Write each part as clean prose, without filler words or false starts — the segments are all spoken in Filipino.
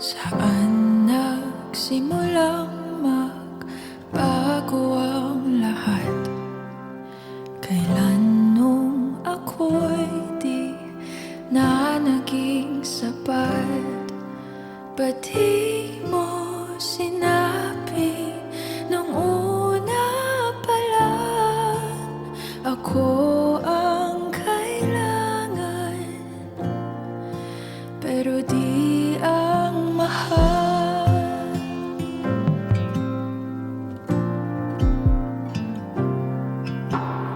Saan nagsimulang magbago ang lahat? Kailan nung ako'y di na naging sapat? Ba't di mo sinabi nung una pa lang ako ang kailangan, pero di ang mahal?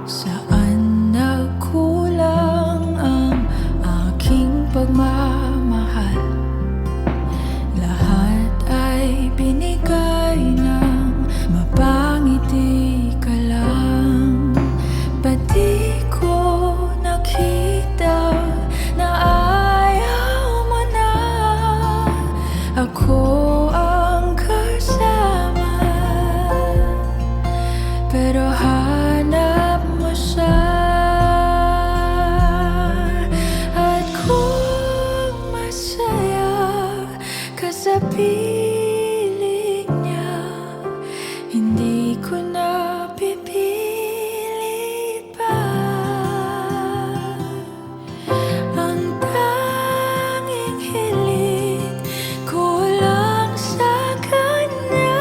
Saan nagkulang ang aking pagmamahal? Lahat ay binigay ng mapangiti ka lang. Ba't di ko nakita na ayaw mo na ako ang kasama? Pero hanap mo siya, at kung masaya ka sa piling niya, hindi ko na pipilit pa. Ang tanging hiling ko lang sa kanya,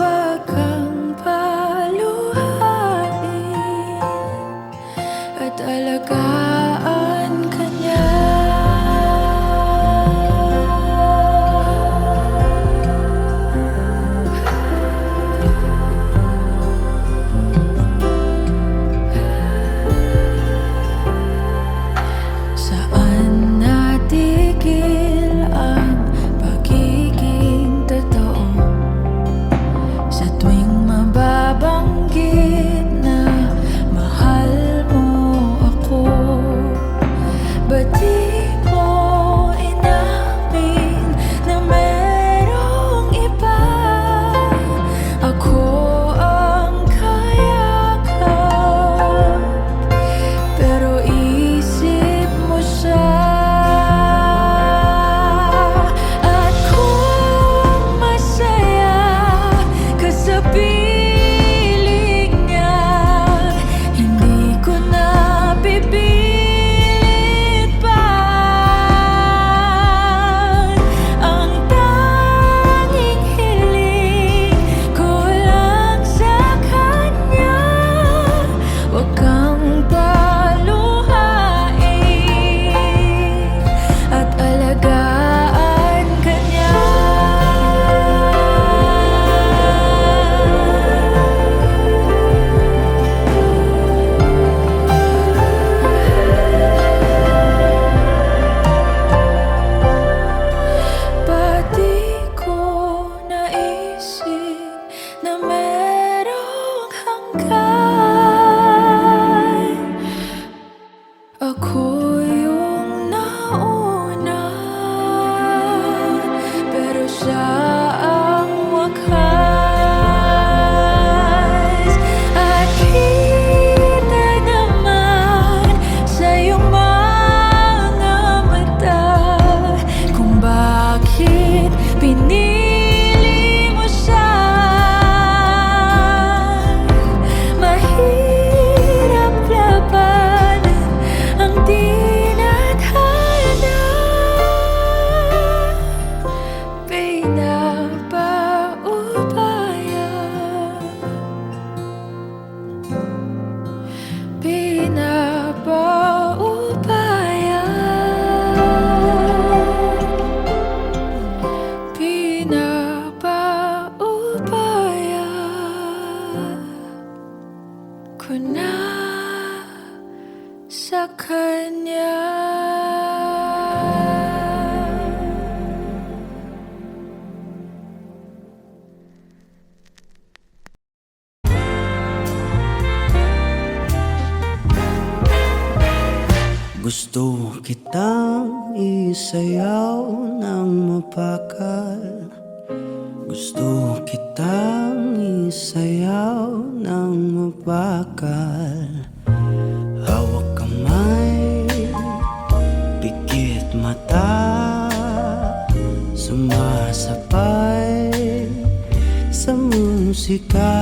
wag kang paluhain at alagaan ka niya. Saan natigil ang pagiging totoo? Sa tuwing mababanggit na mahal mo ako, ba't di mo inamin na merong iba? Ako ang kayakap, pero isip mo siya. At kung masaya ka sa piling niya, hindi ko na pipilit pa. Ang tanging hiling ko lang sa kanya, wag kang paluhain at alagaan ka niya. Ba't di ko naisip na merong hanggan? Ako yung nauna, pero siya ang wakas. At kita naman sa iyong mga mata kung bakit pinili mo siya. Mahirap labanan ang tinadhana. Pinapaubaya, pinapaubaya, pinapaubaya ko na sa kanya. Gusto kitang isayaw ng mapakal. Gusto kitang isayaw ng mapakal. Hawak kamay, pikit mata, sa musika.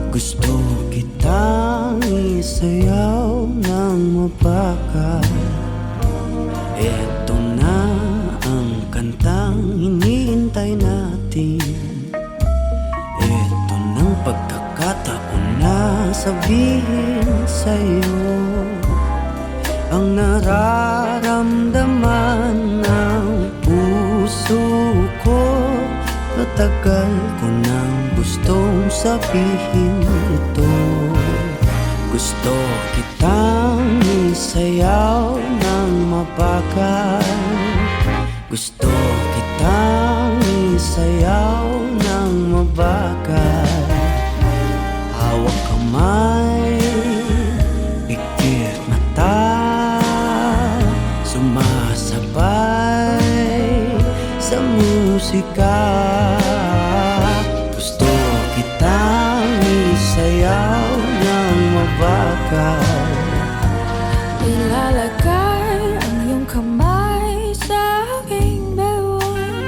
Gusto kitang isayaw ng mapakal. Eto na ang kantang hinihintay natin. Eto ng pagkakataon na sabihin sa'yo ang nararamdaman ng puso ko. Matagal ko nang gustong sabihin ito. Gusto kitang isayaw ng mabagal. Gusto kitang isayaw ng mabagal. Hawak kamay, pikit mata, sumasabay sa musika. Gusto kitang isayaw ng mabagal. Ilalagay ang iyong kamay sa aking bewang.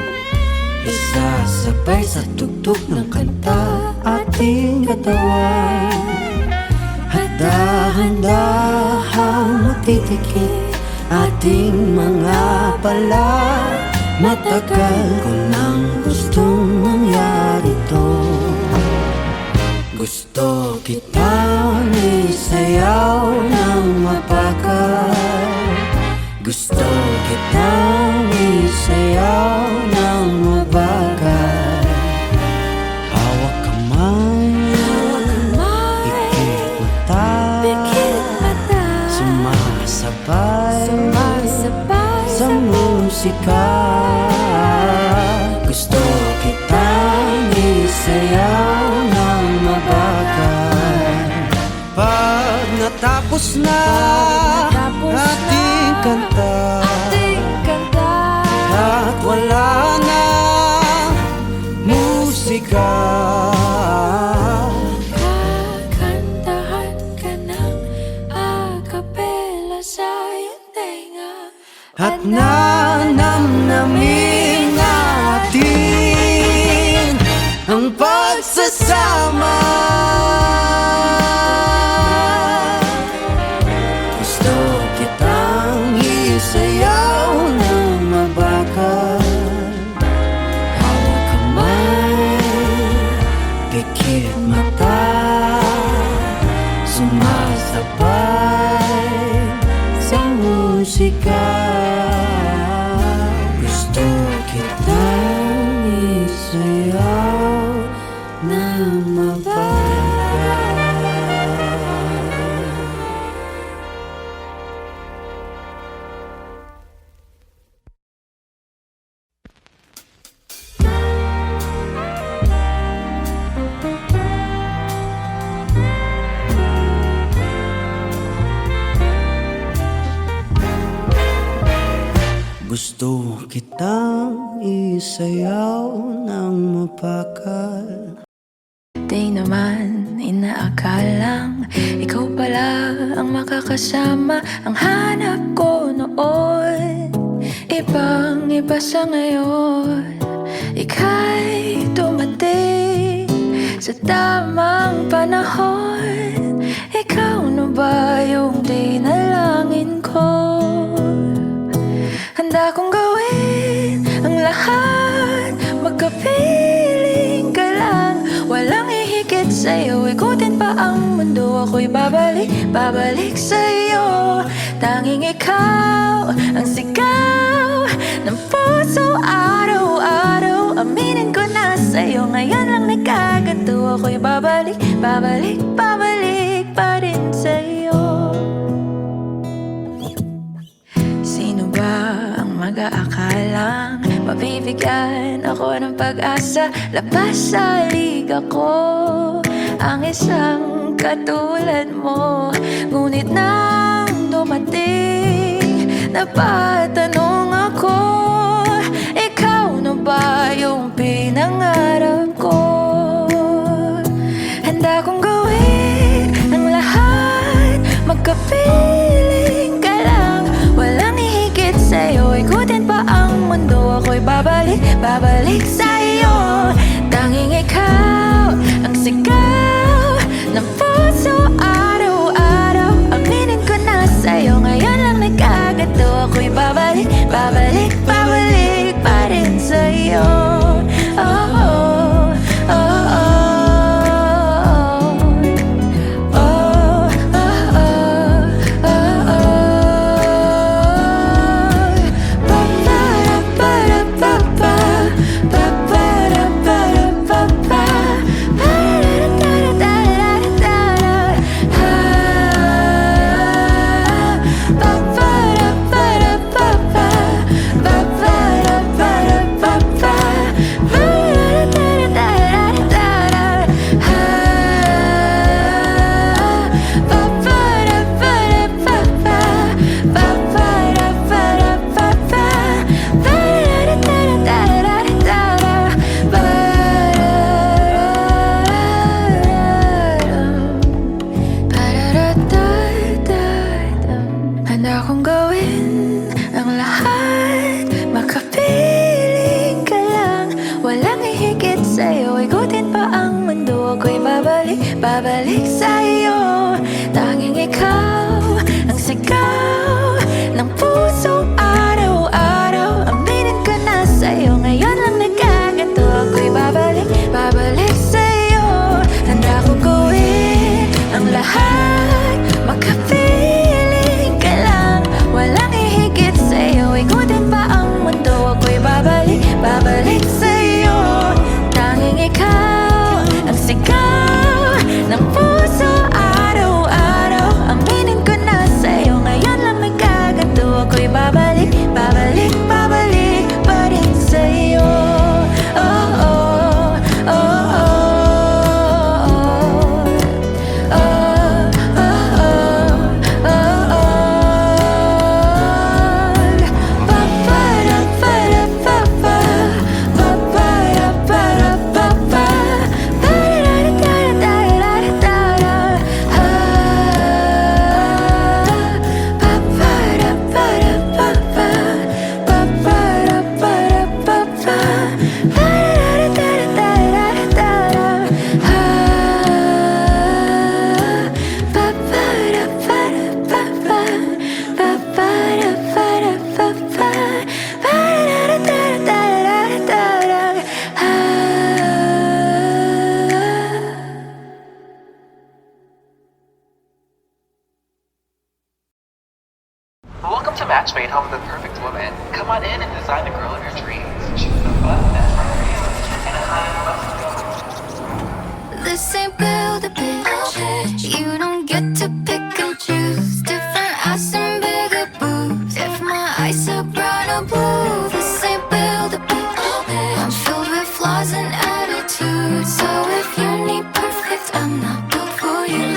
Isasabay sa tugtog ng kanta ating katawan. Handa-handahang matitikip ating mga pala. Matagal ko nang gustong mangyari to. Gusto kitang isayaw ng mabagal. Gusto kitang isayaw ng mabagal. Hawak kamay, pikit mata, sumasabay sa musika. Gusto kitang isayaw ng mabagal. Pag natapos na ating kanta, at wala na musika, Kakantahan ka ng akapela sa iyong tenga. at nanamnamin natin ang pagsasama. Gusto kitang isayaw ng mabagal. Hawak kamay, pikit mata, sumasabay sa musika. Gusto kitang isayaw ng mabagal. Gusto kitang isayaw ng mapakal. Di naman inaakalang ikaw pala ang makakasama. Ang hanap ko noon, ibang iba sa ngayon. Ika'y dumating sa tamang panahon. Ikaw na ba yung dinalangin ko? Handa kong gawin ang lahat, magkapiling ka lang. Walang ihigit sa'yo, ikutin pa ang mundo. Ako'y babalik sa'yo. Tanging ikaw ang sigaw ng puso araw-araw. Aminin ko na sa'yo, ngayon lang nagkaganto. Ako'y babalik pa rin sa'yo. Sino ba ang mag-aakalang mabibigyan ako ng pag-asa? Labas sa liga ko ang isang katulad mo. Ngunit nang dumating, napatanong ako, ikaw na ba yung pinangarap ko? Handa kong gawin ang lahat, magkapiling ka lang. Walang ihigit sa'yo, ikutin pa ang mundo. Ako'y babalik sa'yo. Tanging ikaw ang sigaw ng puso araw-araw. Aminin ko na sa'yo, ngayon lang nagkagato. Ako'y babalik, babalik, babalik pa rin sa'yo. Oh, oh, oh, oh. Handa kong gawin ang lahat, makapiling ka lang. Walang hihigit sa'yo, ikutin pa ang mundo. Ako'y babalik, babalik sa'yo. Tanging ikaw ang sigaw ng puso araw-araw. Aminin ko na sa'yo, ngayon lang nagkagato. Ako'y babalik, babalik sa'yo. Handa kong gawin ang lahat, makapiling ka lang. Walang hihigit sa'yo, ikutin pa ang mundo. Ako'y babalik, babalik sa'yo. Tanging ikaw ang sigaw ng puso araw-araw. Aminin ko na sa'yo, ngayon lang nagkagato. Ako'y babalik, babalik, babalik pa rin sa'yo. Oh, oh, oh, oh. Welcome to Matchmade, home of the perfect woman. Come on in and design the girl of your dreams. Choose the fun that's for you and a high This ain't build a bitch. You don't get to pick and choose. Different ass and bigger boobs. If my eyes are brown or blue, this ain't build a bitch. I'm filled with flaws and attitude. So if you need perfect, I'm not built for you.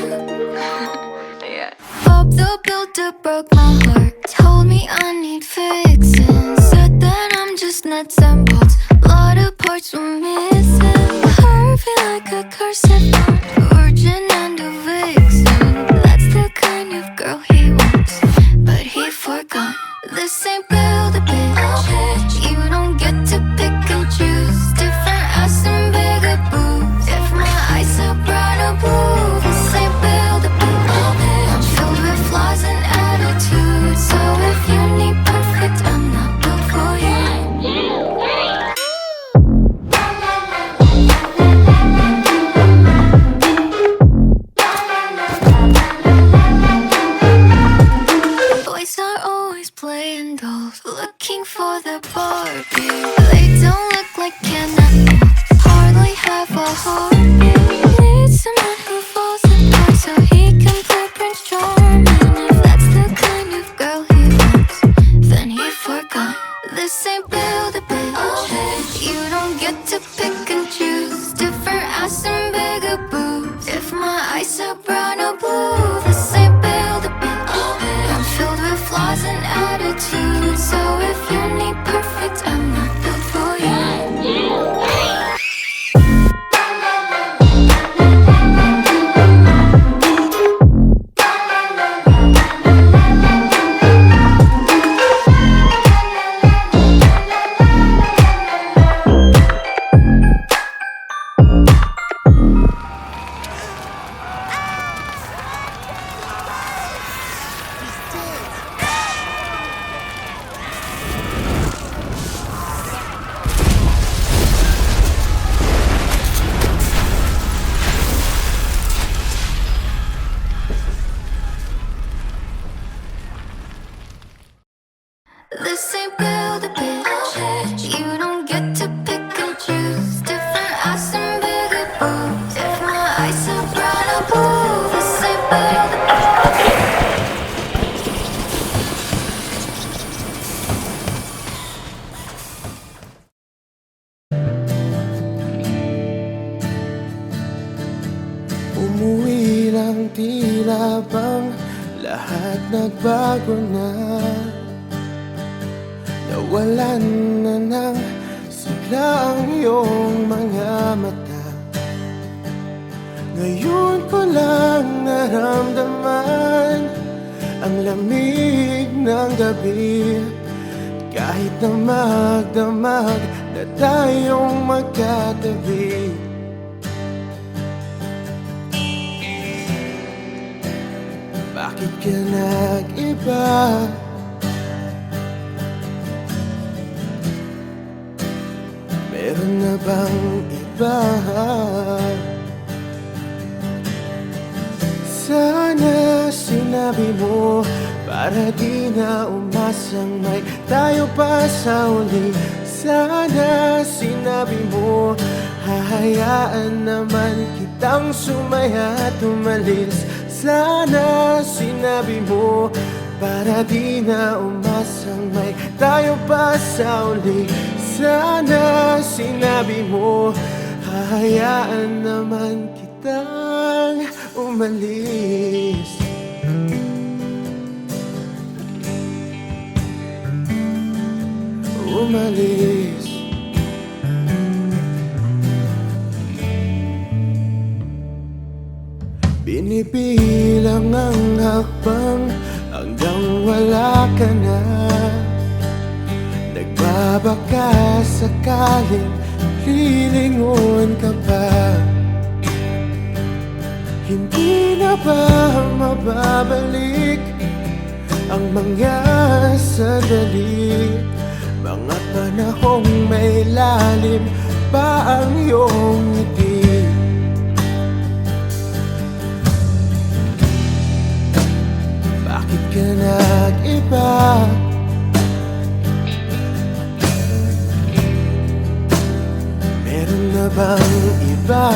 Bob the Builder broke my heart. Told me I need fixing. Said that I'm just nuts and bolts. Lot of parts were missing. Curvy like a corset. Virgin and a vixen. That's the kind of girl he wants, but he forgot. This ain't build a bitch. You don't get to pick and choose. Different ass and bigger boobs. If my eyes are brown or blue, this ain't build a bitch. I'm filled with flaws and attitude. So if you need perfect, I'm not built for you. This ain't build a bitch. You don't get to pick and choose. Different ass and bigger boobs. If my eyes are brown or blue, this ain't build a Umuwi lang tila bang lahat nagbago na. Nawalan na ng sigla ang iyong mga mata. Ngayon ko lang naramdaman ang lamig ng gabi. Kahit na magdamag na tayong magkatabi. Bakit ka nag-iba? Meron na bang iba? Sana sinabi mo para di na umasang may tayo pa sa uli. Sana sinabi mo hahayaan naman kitang sumaya at umalis. Sana sinabi mo para di na umasang may tayo pa sa uli. Sana sinabi mo hahayaan naman kitang umalis. Umalis. Binibilang ang hakbang hanggang wala ka na. Nagbabaka sakaling lilingon ka pa. Hindi na ba mababalik ang mga sandali? Mga panahong may lalim pa ang iyong ngiti. Bakit ka nag-iba? Meron na bang iba?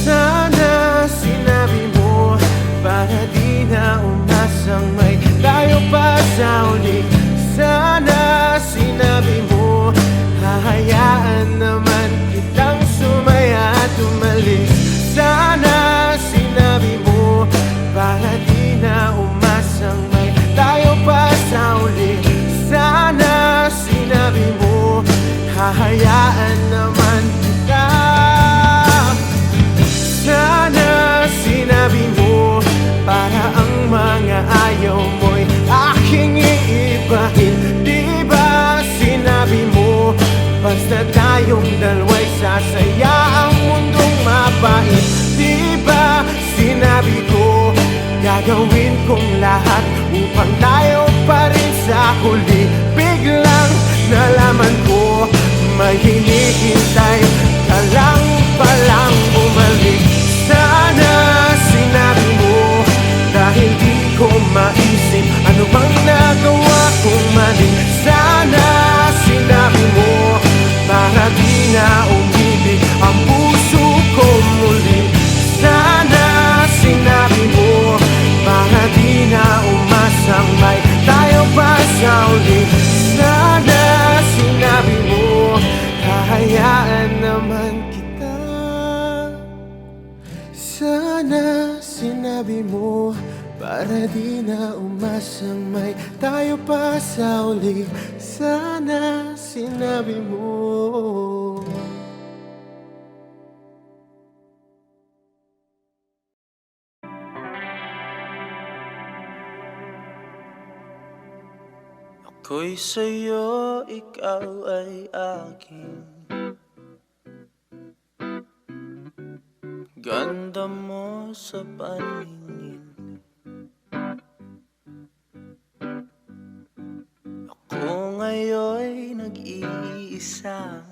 Sana sinabi mo para di na umasang may tayo pa sa uli. Sana sinabi mo hahayaan naman kitang sumaya at umalis. Sana sinabi mo para di na umasang may tayo pa sa uli. Sana sinabi mo hahayaan naman kita. Sana sinabi mo para ang mga ayaw mo'y aking iibahin. Di ba sinabi mo basta tayong dalawa'y sasaya ang mundong mapait? Di ba sinabi ko gagawin kong lahat upang tayo pa rin sa huli? Biglang nalaman ko may hinihintay ka lang palang bumalik. Sana sinabi mo dahil di ko maisip ano bang nagawa kong mali. Sana sinabi mo para di na umibig ang puso ko muli. Sana sinabi mo para di na umasang may tayo pa sa uli. Sana sinabi mo hahayaan naman kita. Sana sinabi mo para di na umasang may tayo pa sa uli. Sana sinabi mo. Ako'y sa'yo, ikaw ay akin. Ganda mo sa paningin. Ako ngayon'y nag-iisa.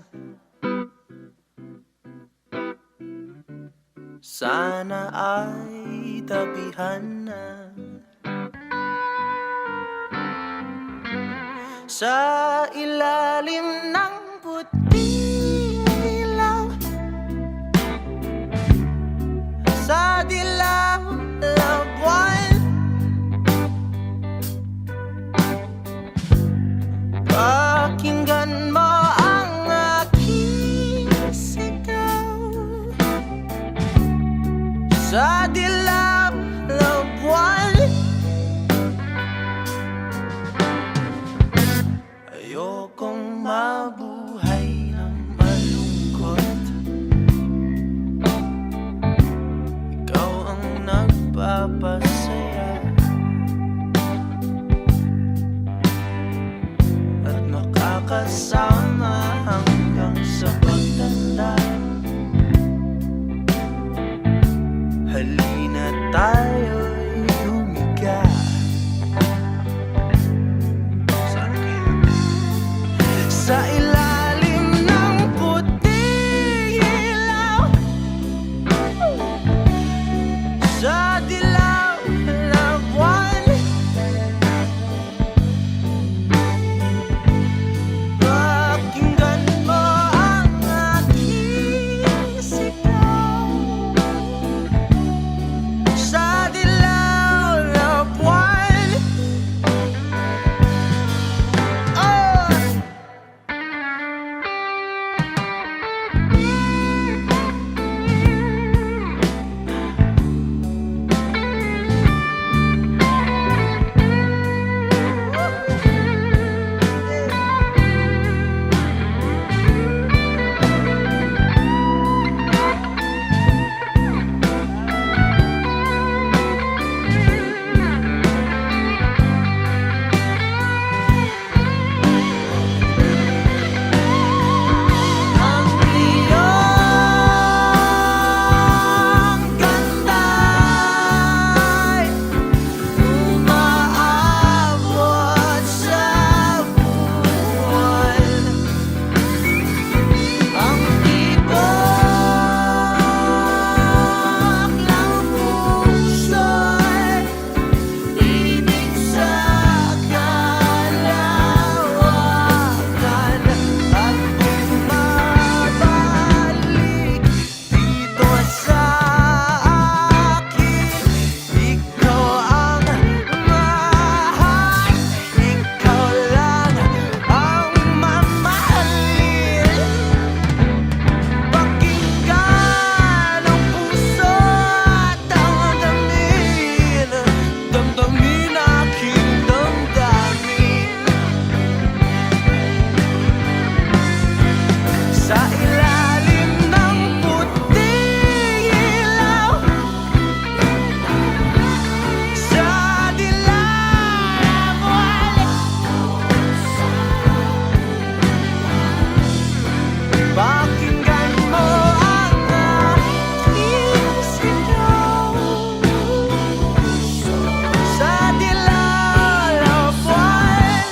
Sana ay tabihan na Sa ilalim ng puting ilaw, sa dilaw na buwan, pakinggan mo ang aking sigaw. Sa dilaw na buwan, ayokong mabuhay ng malungkot. Ikaw ang nagpapasaya at makakasama hanggang sa pagtanda. Halina tayo'y humiga. Saan kayo? Sa ilalim ng puting ilaw, sa dilaw na buwan, pakinggan mo ang aking sigaw. Sa dilaw na buwan, oh! Ang iyong ganda'y umaabot sa buwan. Ang tibok ng puso'y ibig sa kalawakan at bumabalik dito sa akin. Ikaw ang mahal, ikaw lang ang mamahalin. Pakinggan ang puso at ang damdamin, damdamin aking damdamin. Sa ilalim ng puting ilaw, sa dilaw na buwan, pakinggan mo ang aking sigaw. Sa dilaw na buwan,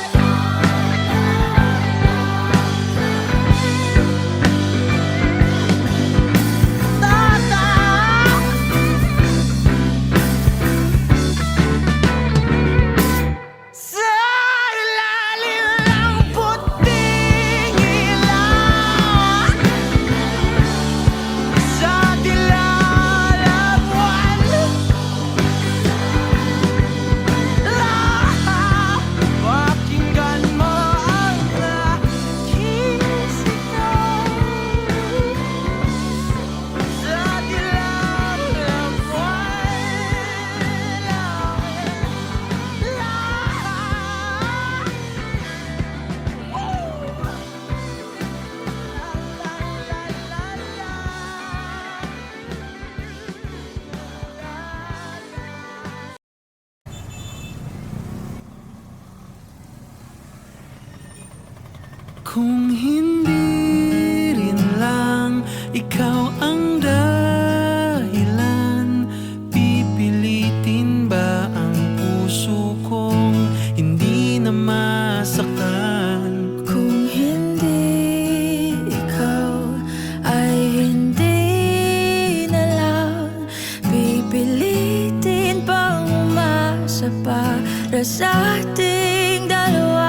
tatak. Sa ilalim ng puting ilaw, sa dilaw na buwan, pakinggan mo ang aking sigaw. Sa dilaw na Kung hindi rin lang ikaw ang dahilan, pipilitin ba ang puso kong hindi na masaktan? Kung hindi ikaw ay hindi na lang pipilitin pang umasa para sa ating dalawa.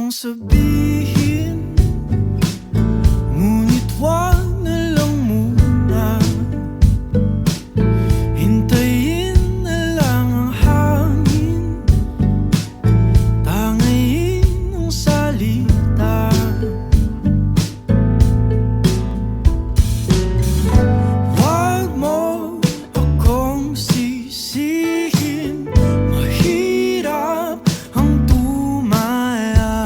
mong sabihin, ngunit wag na lang muna. Hintayin na lang ang hangin, tangayin ang salita. Wag mo akong sisihin, mahirap ang tumaya.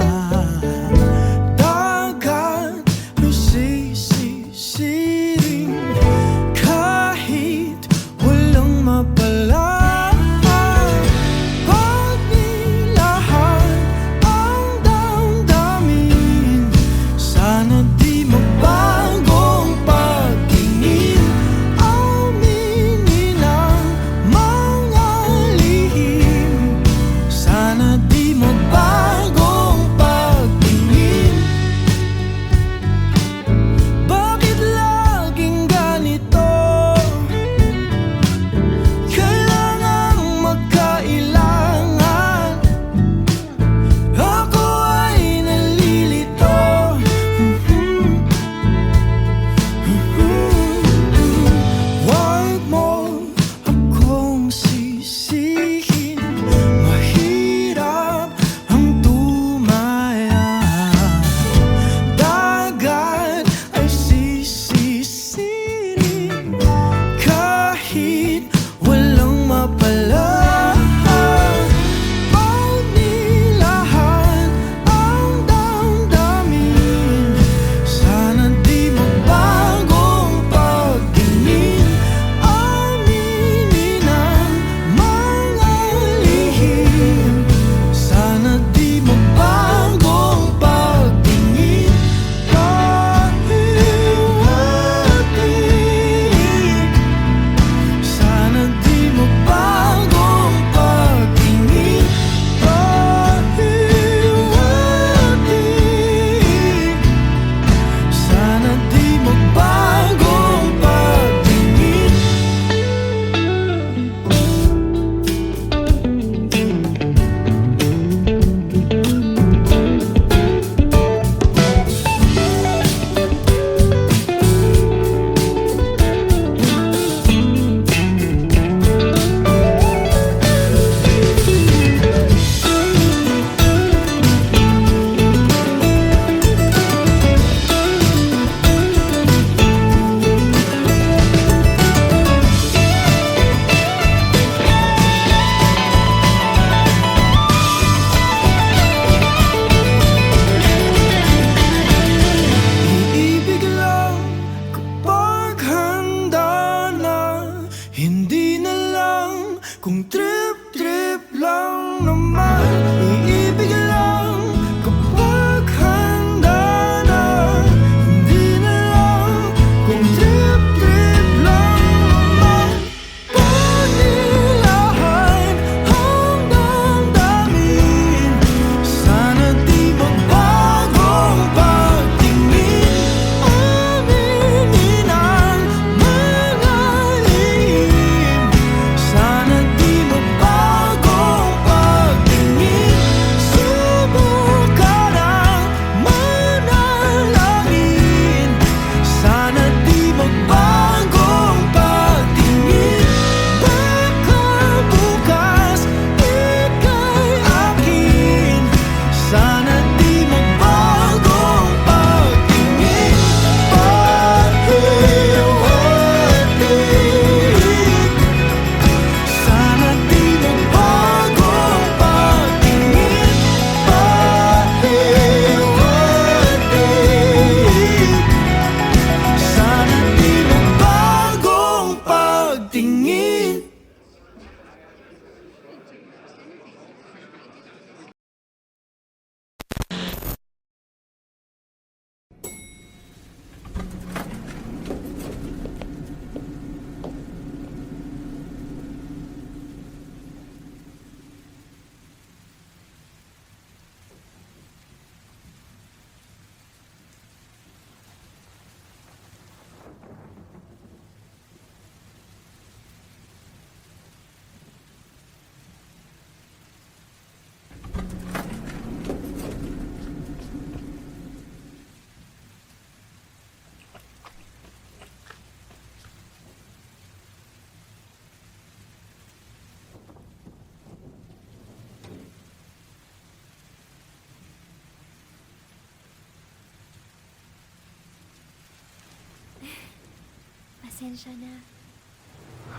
Pasensya na.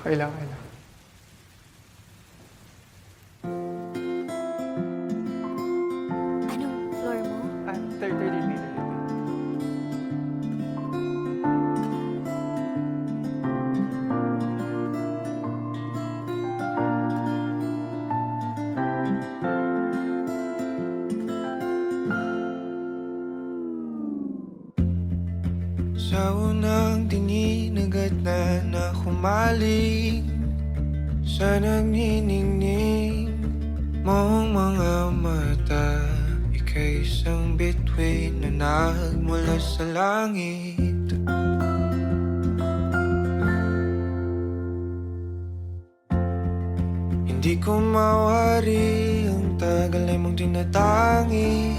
Okay lang, okay lang. Anong floor mo? 33. Sa unang tingin agad na humaling sa nagniningning mong mga mata. Ika'y isang bituin na nagmula sa langit. Hindi ko mawari ang tagal ay mong tinatangi.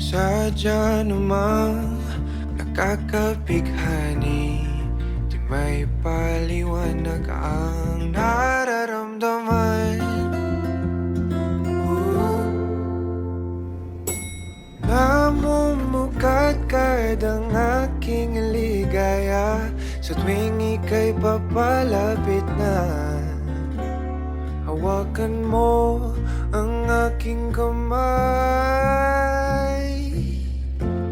Sadya namang nakakapighani, di may paliwanag ang nararamdaman. Namumukadkad ang aking ligaya sa tuwing ika'y papalapit na. Hawakan mo ang aking kamay,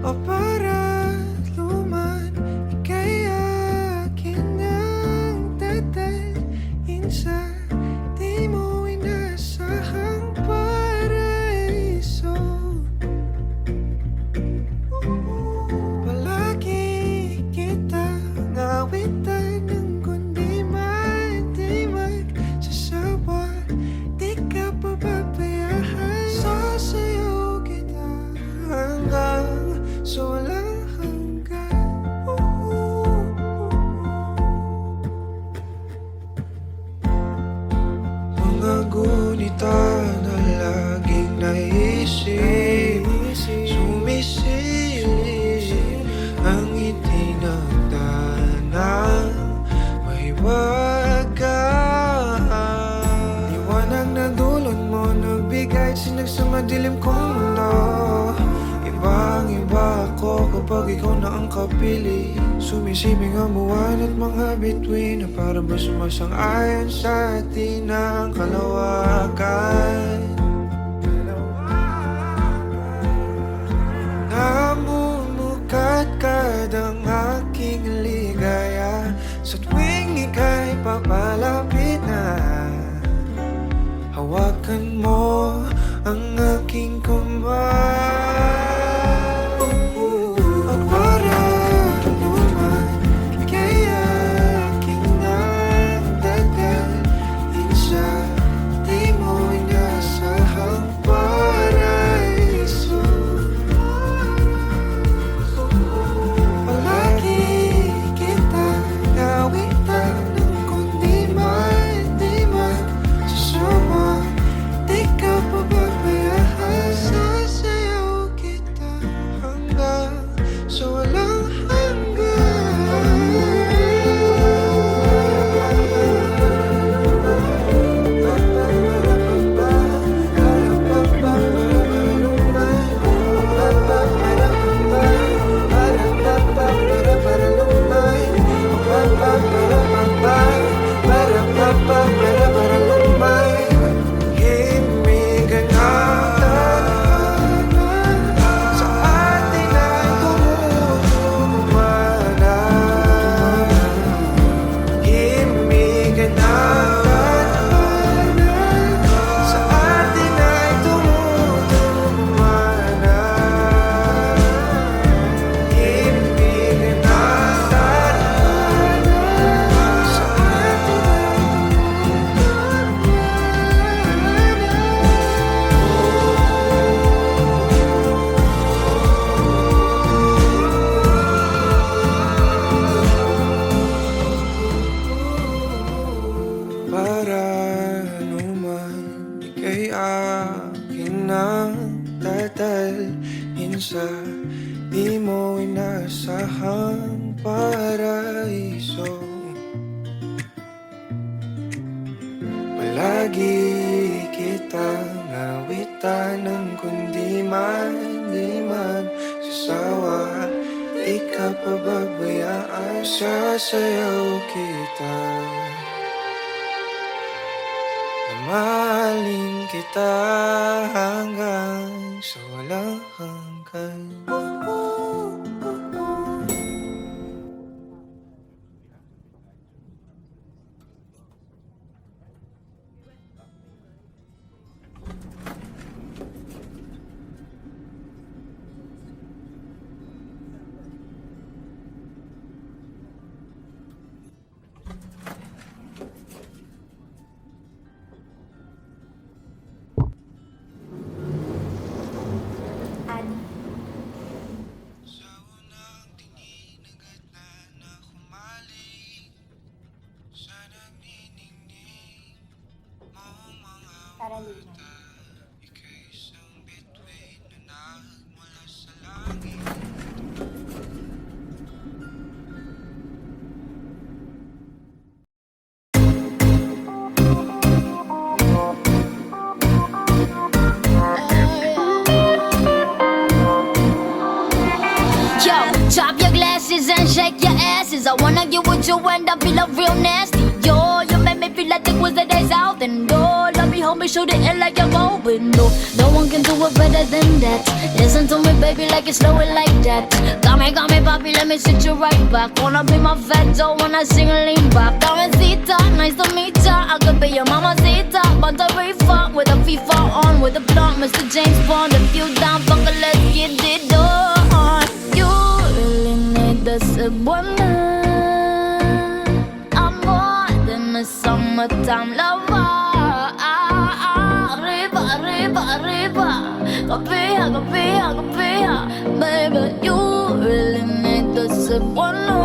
o para luman, ika'y akin ang tatalin sa di mo inasahang paraiso. Palagi kita nawitan ng kundi man di magsasawa. Di ka pababayaan, sasayaw kita hanggang sa walang hanggan. Mga gunita na laging naisip, sumisilip ang itinagdanang mahiwagaan. Liwanag na dulot mo, nagbigay sinag sa madilim kong mundo. Ibang-iba ako kapag ikaw na ang kapili. Sumisibing ang buwan at mga bituin na para ba sumasang-ayon sa atin ang kalawakan. Namumukadkad ang aking ligaya sa tuwing ika'y papalapit na. Hawakan mo ang aking kamay, at para luman, ika'y aking nagdadalhin sa di mo inasahang paraiso. Palagi kita nawitan ng kundi man di magsasawa. Di ka pababayaan, sasayaw kita hanggang sa walang himigan na sa atin ay tumumana. Himigan na sa atin ay tumumana. Himigan na sa atin para naman, ika'y akin ang tatalhin sa di mo inasahang paraiso. Palagi kitang nawitan ng kundi man di man sasawa. Di ka pababayaan. Sasayaw kita, mahalin kita hanggang sa walang hanggan. Sa unang tingin agad na humaling sa nagniningning mong mga mata. Ika'y isang bituin na nagmula sa langit. Yo, drop your glasses and shake your asses. I wanna get with you and I feel real nasty. Yo, you make me feel like it was the days out. And oh, let me hold me, shoot it in like you're going. No one can do it better than that. Listen to me, baby, like it's slow it like that. Got me, papi, let me sit you right back. Wanna be my fat dough when I sing a lean back. Damencita, nice to meet ya. I could be your mamacita. But the reefer with a FIFA on, with a blunt, Mr. James Bond. If you down, fucker, let's get it on. You really need the Cebuana. I'm more than a summertime lover. Arriba, arriba, arriba. Kapiha, kapiha, kapiha. Baby, you really need the Cebuana.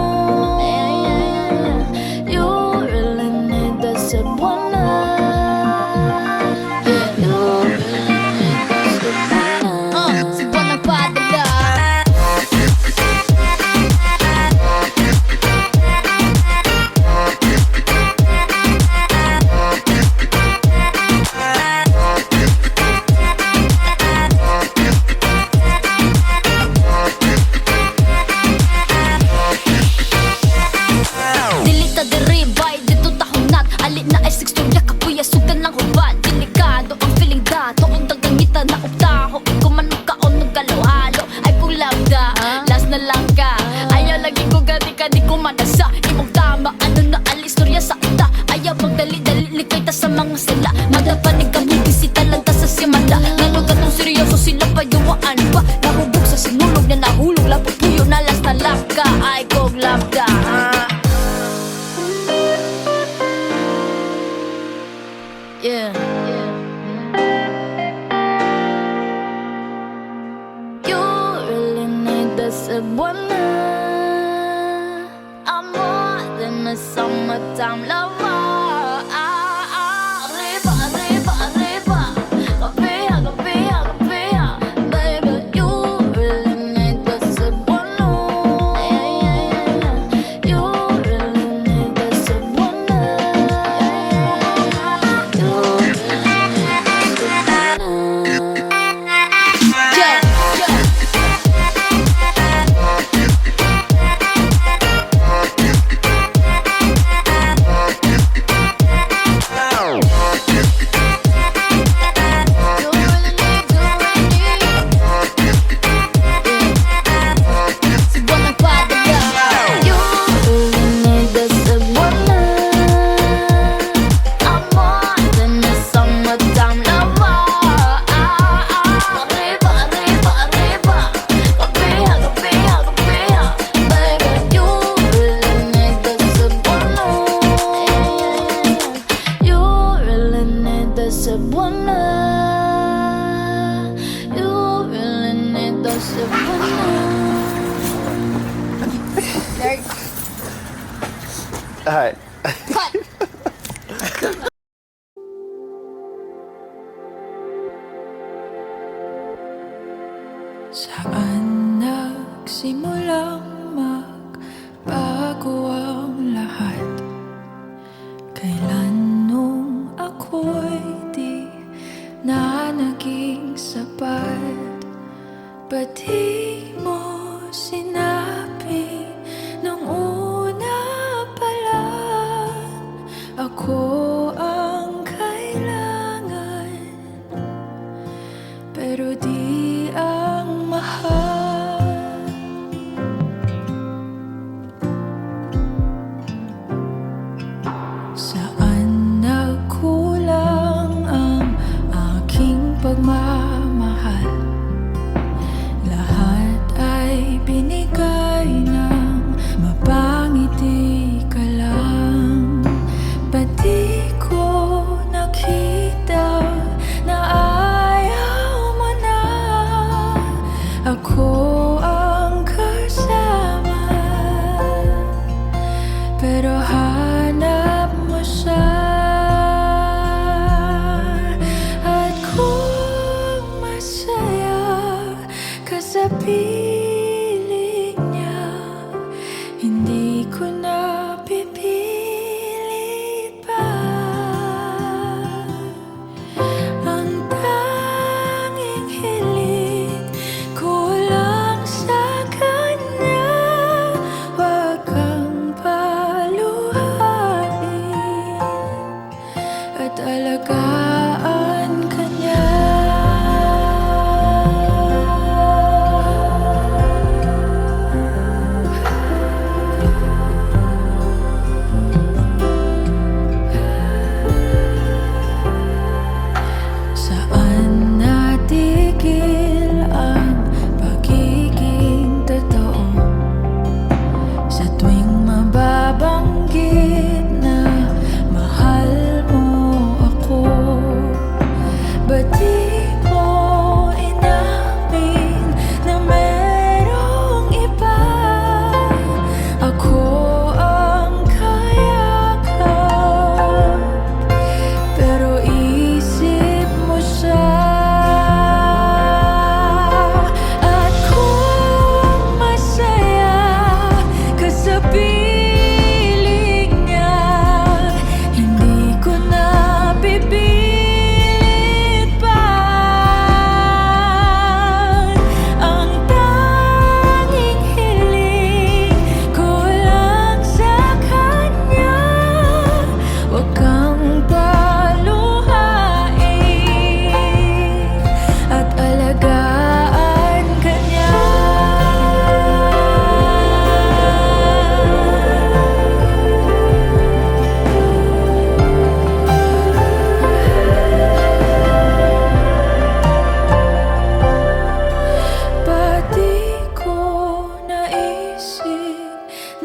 You really need the Cebuana. You really need the Cebuana. Cebuana padala. Dilita de ribay, dito tahunat. Alit na ay siksturya, kapuya, sugan ng hubad. Delikado ang feeling dato. Kung tagangita na utaho, ikaw man magkaon ng kalawalo. Ay pulabda, last na lang ka. Ayaw lagi ko gati ka, di ko manasa. Imong tama, ano na alistorya sa ita. Ayaw magdali-dali, likay ta sa mga sila. Madapanig ka mo, bisita lang ta sa simanda. Ngano ka tong seryoso, sila pa yuwaan pa. Nahubog sa sinulog na nahulog. Lapupuyo na last na lang ka. Ay kog labda, yeah, yeah. You really need the Cebuana. I'm more than a summertime lover. Arriba, arriba, arriba. Kapiha, kapiha, kapiha. Baby, you really need the Cebuana. You really need the Cebuana. You really need the Cebuana. Yeah, yeah. Cebuana, you really need the Cebuana. Alright. Saan nagsimulang magbago ang lahat? Kailan nung ako'y di na naging sapat? Ba't di mo sinabi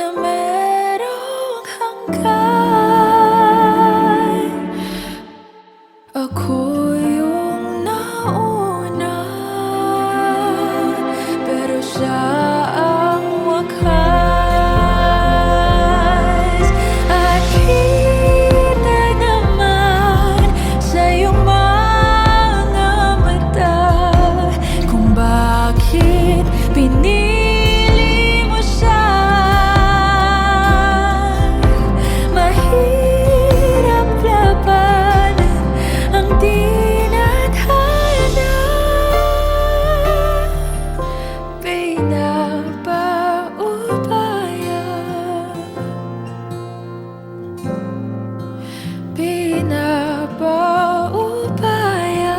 na merong hanggan. Ako yung nauna, pero siya ang wakas. At kita naman sa iyong mga mata kung bakit pinili mo siya. Mahirap labanan ang di nadhana. Pinapaubaya, pinapaubaya,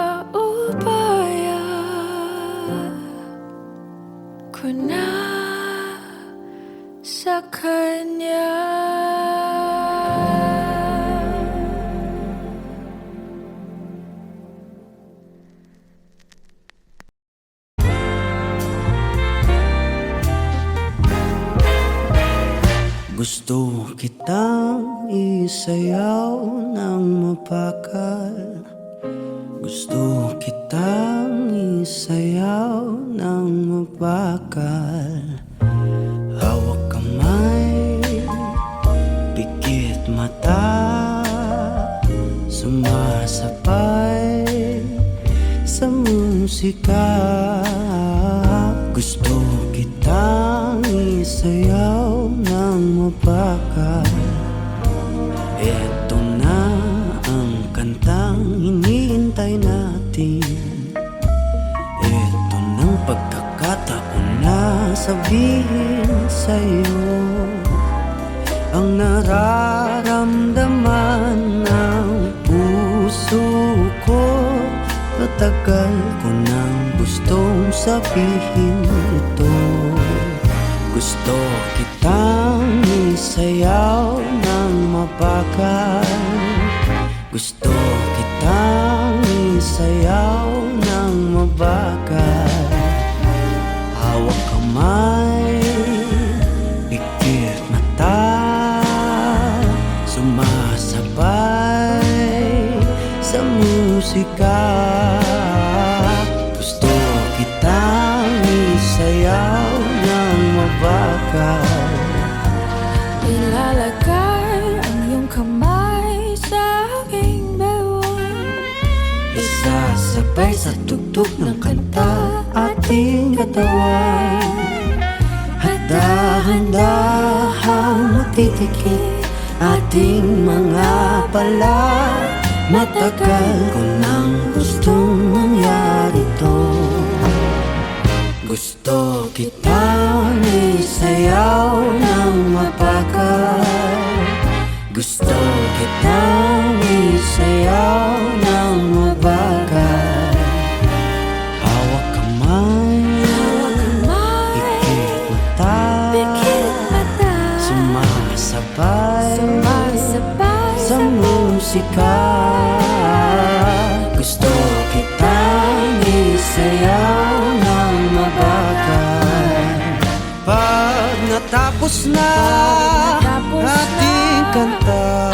pinapaubaya ko na sa kanya. Gusto kitang isayaw ng mapakal. Gusto kitang isayaw ng mapakal. Hawak kamay, pikit mata, sumasabay sa musika. Gusto kitang isayaw ng mapakal. Eto na ang kantang hinihintay natin. Eto ng pagkakataon na sabihin sa'yo ang nararamdaman ng puso ko. Matagal ko nang gustong sabihin ito. Gusto kitang isayaw ng mabagal. Gusto kitang isayaw ng mabagal. Hawak kamay, pikit mata, sumasabay sa musika. Gusto kitang isayaw ng mabagal. Ilalagay ang iyong kamay sa aking bewang. Isasabay sa tugtog ng kanta ating katawan. At dahan-dahang matitikit ating mga pala. Matagal ko nang gustong mangyari to. Gusto kitang isayaw ng mabagal. Gusto kitang isayaw ng mabagal. Hawak kamay, pikit mata, sumasabay sa musika. Gusto kitang isayaw ng mabagal. Pag natapos na ating kanta,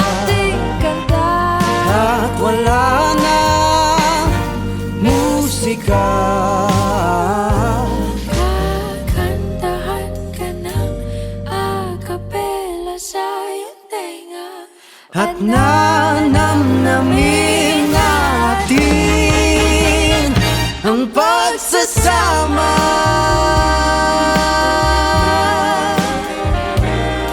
at wala na musika, Kakantahan ka ng acapella sa iyong tenga. at nanamnamin natin ang pagsasama.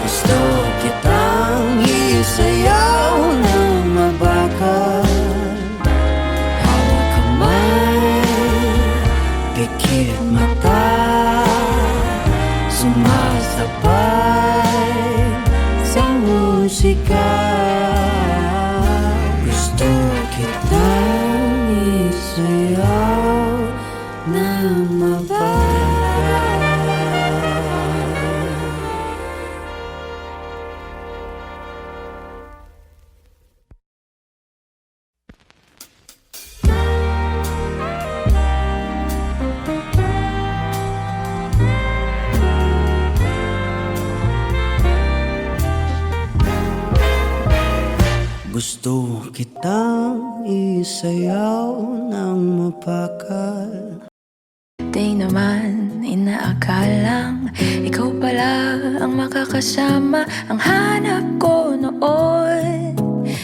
Gusto kitang isayaw ng mabagal. Hawak kamay, pikit mata, sumasabay sa musika. Gusto kitang isayaw ng mabagal. sayaw ng mapakal. Di naman inaakalang ikaw pala ang makakasama. Ang hanap ko noon,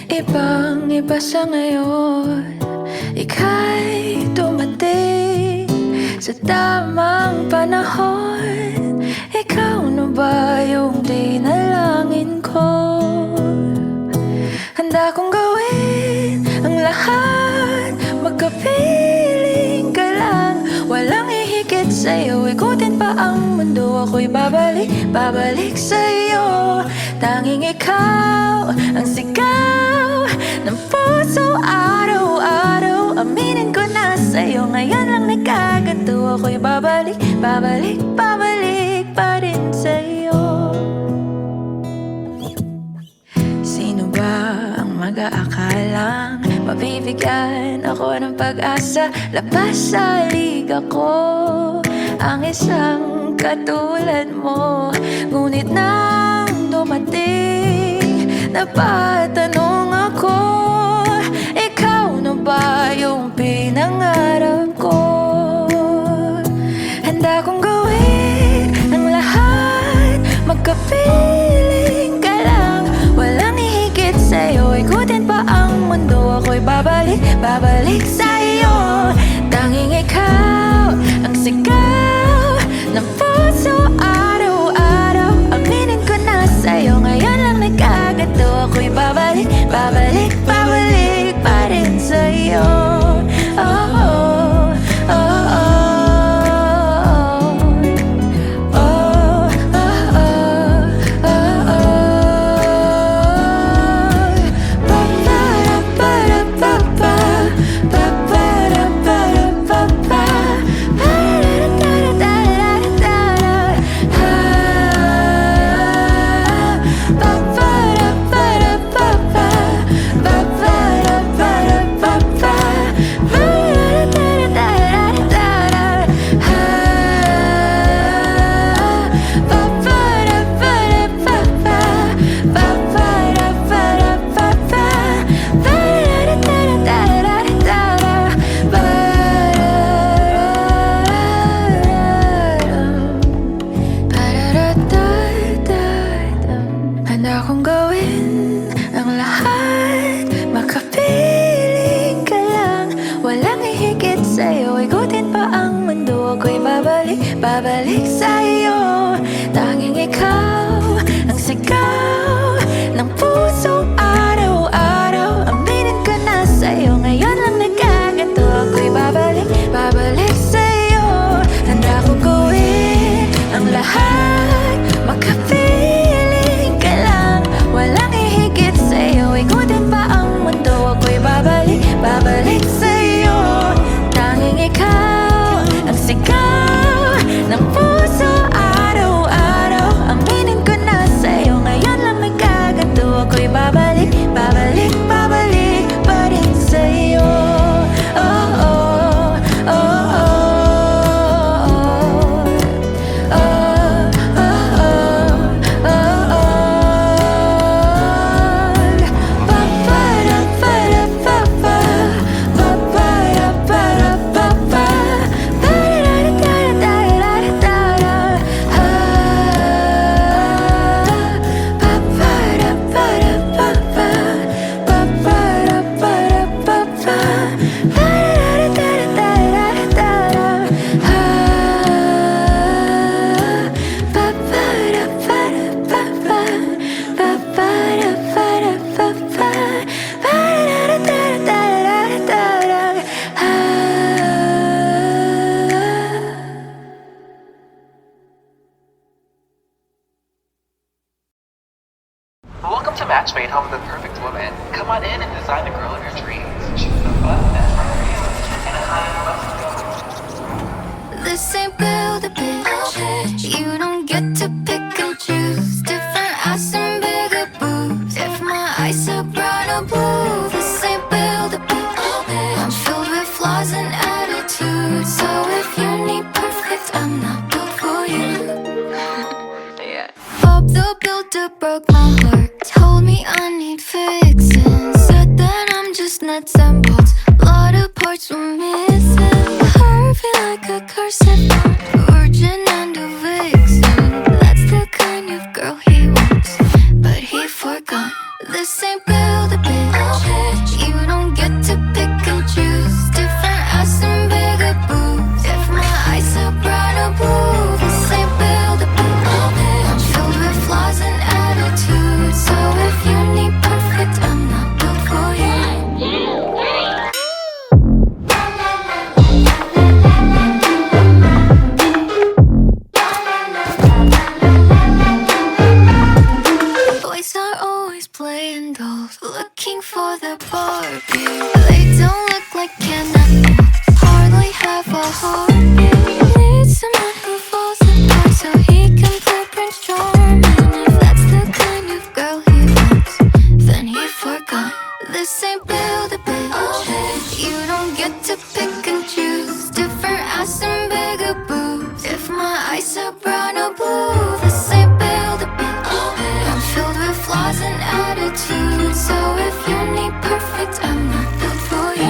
ibang iba sa ngayon. Ika'y dumating sa tamang panahon. Ikaw na ba yung dinalangin ko? Handa kong gawin ang lahat, magkapiling ka lang. Walang ihigit sa'yo, ikutin pa ang mundo. Ako'y babalik sa'yo. Tanging ikaw ang sigaw ng puso araw-araw. Aminin ko na sa'yo, ngayon lang nagkaganto. Ako'y babalik pa rin sa'yo. Sino ba ang mag-aakalang mabibigyan ako ng pag-asa? Labas sa liga ko ang isang katulad mo. Ngunit nang dumating, napatanong ako, ikaw na ba yung pinangarap ko? Handa kong gawin ang lahat, magkapiling ka lang. Walang ihigit sa'yo, ikutin pa ang mundo. Ako'y babalik sa'yo. Tanging ikaw ang sigaw ng puso araw-araw. Aminin ko na sa'yo, ngayon lang nagkaganto. Ako'y babalik pa rin sa'yo. Oh, oh, oh, oh. Handa kong gawin ang lahat, makapiling ka lang. Walang ihigit sa'yo, ikutin pa ang mundo. Ako'y babalik sa'yo. Tanging ikaw ang sigaw ng puso araw-araw. Aminin ko na sa'yo, ngayon lang nagkaganto. Ako'y babalik sa'yo. Handa kong gawin ang lahat, makapiling ka lang. Walang ihigit sa'yo, ikutin pa ang mundo. Ako'y babalik sa'yo. Tanging ikaw ang sigaw ng puso araw-araw. Aminin ko na sa'yo, ngayon lang nagkaganto. Ako'y babalik pa rin sa'yo. Oh, oh, oh, oh. Welcome to Matchmade, home of the perfect woman. Come on in and design the girl of your dreams. Choose a button that's right for you and a high button. This ain't build a bitch. You don't get to pick and choose. Different ass and bigger boobs. If my eyes are brown or blue, this ain't build a bitch. I'm filled with flaws and attitudes. So if you need perfect, I'm not built for you. Bob the Builder broke my heart. Told me I need fixing. Said that I'm just nuts and bolts. parts were missing. Heart feel like a cursive virgin and a vixen. That's the kind of girl he wants, but he forgot. This ain't build a bitch. You don't get to pick and choose. Different ass and bigger boobs. If my eyes are bright or blue, this ain't build a bitch. I'm filled with flaws and attitudes. So if you need perfect, I'm not built for you. Boys are always playing dolls, looking for the Barbie. They don't look like Ken, hardly have a heartbeat. Need someone who falls apart so he can play Prince Charming. If that's the kind of girl he wants, then he forgot. This ain't build a bitch. You don't get to pick and choose. Different ass and bigger boobs. If my eyes are brown or blue, this ain't build a bitch. I'm filled with flaws and attitudes. So if you need perfect, I'm not built for you.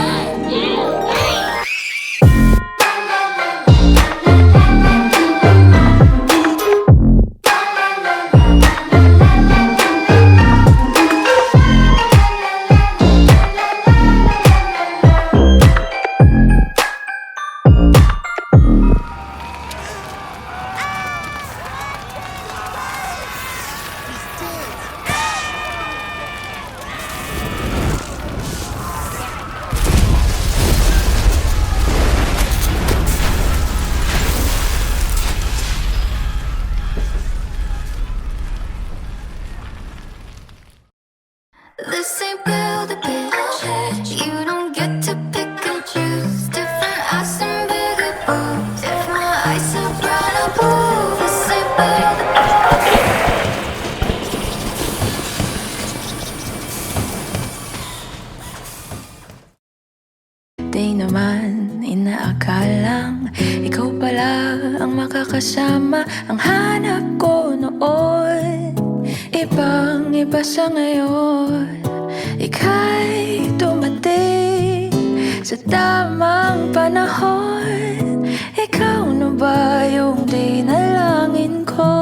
This ain't build a bitch. You don't get to pick and choose. Different ass and bigger boobs. If my eyes are brown or blue, this ain't build a Di naman inaakalang ikaw pala ang makakasama. Ang hanap ko noon, ibang iba sa ngayon. Ika'y dumating sa tamang panahon. Ikaw na ba yung dinalangin ko?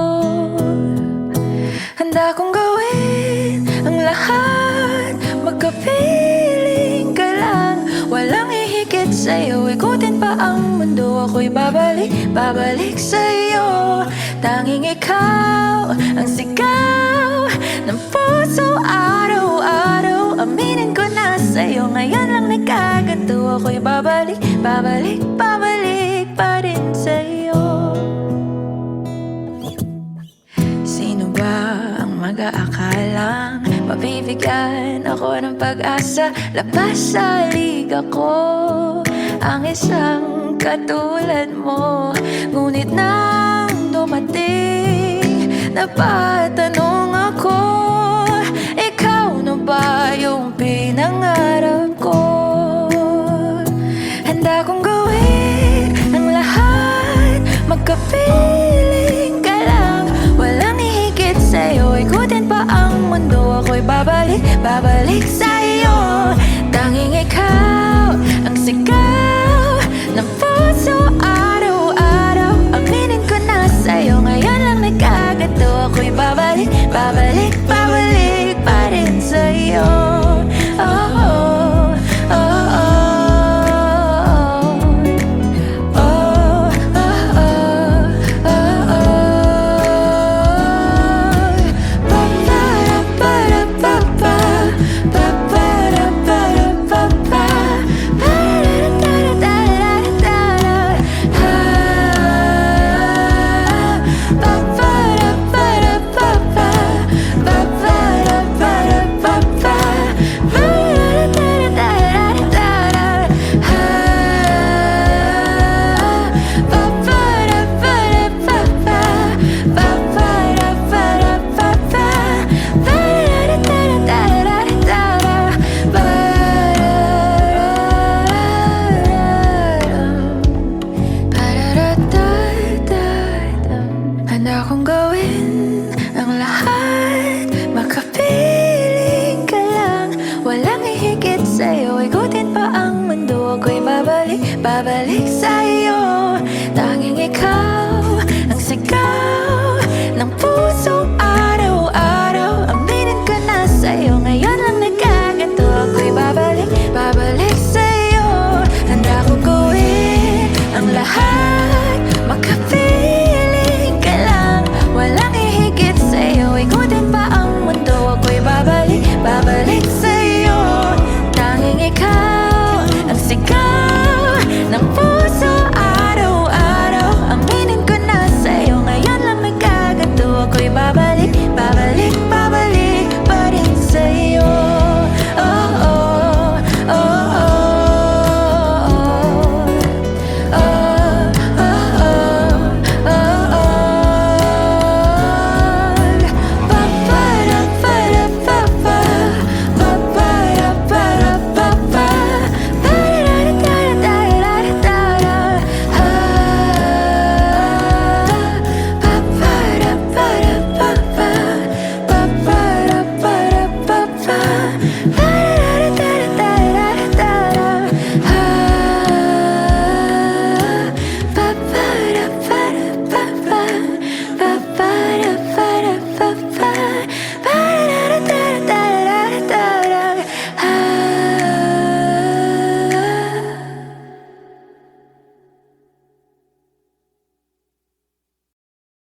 Handa kong gawin ang lahat, magkapiling ka lang. Walang hihigit sa'yo, ikutin pa ang mundo. Ako'y babalik sa'yo. Tanging ikaw ang sigaw ng puso araw-araw. Aminin ko na sa'yo, ngayon lang nagkaganto. Ako'y babalik pa rin sa'yo. Sino ba ang mag-aakalang mabibigyan ako ng pag-asa? Labas sa liga ko ang isang katulad mo. Ngunit nang dumating, napatanong ako, ikaw na ba yung pinangarap ko? Handa kong gawin ang lahat, magkapiling ka lang. Walang hihigit sa'yo, ikutin pa ang mundo. Ako'y babalik sa'yo. Tanging ikaw ang sigaw ng puso.